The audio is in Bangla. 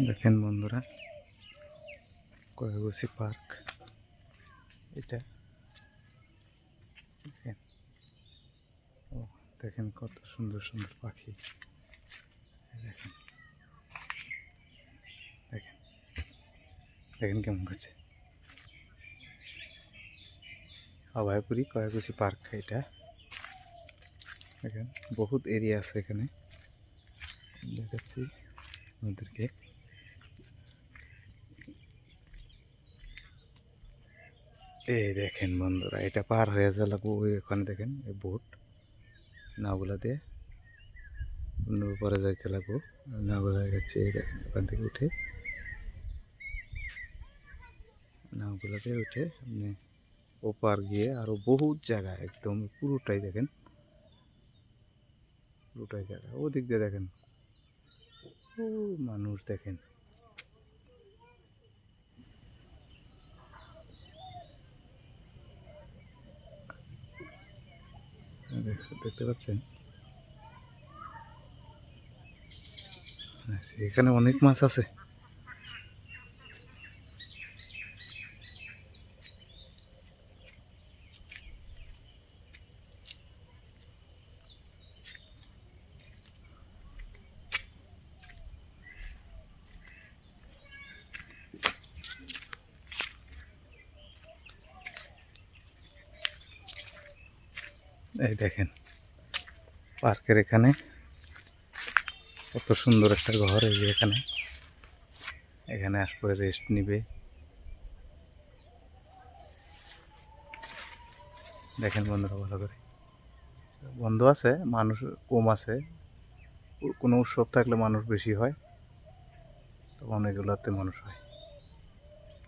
দেখেন বন্ধুরা, কয়াগুছি পার্ক এটা। দেখেন, ও দেখেন কত সুন্দর সুন্দর পাখি। দেখেন দেখেন দেখেন কেমন করছে। অভয়পুরী কয়াগুছি পার্ক এটা। দেখেন বহুত এরিয়া আছে এখানে, দেখাচ্ছি আপনাদেরকে। এই দেখেন বন্ধুরা, এটা পার হয়ে যাবো ওখানে। দেখেন এই বোট, নাওগুলা দিয়ে অন্য পরে যাইতে লাগবো। নাওগুলা যাচ্ছে, এই দেখেন ওখান থেকে উঠে, নাওগুলা দিয়ে উঠে আপনি ওপার গিয়ে আরো বহুত জায়গা, একদম পুরোটাই দেখেন, পুরোটাই জায়গা। ওদিক দিয়ে দেখেন ও মানুষ, দেখেন দেখতে পাচ্ছেন। এখানে অনেক মাছ আছে। এই দেখেন পার্কের এখানে কত সুন্দর একটা ঘর। এই যে এখানে, এখানে আসলে রেস্ট নিবে। দেখেন বন্ধুরা ভালো করে, বন্ধ আছে, মানুষ কম আছে। কোনো উৎসব থাকলে মানুষ বেশি হয়, তখন এগুলোতে মানুষ হয়।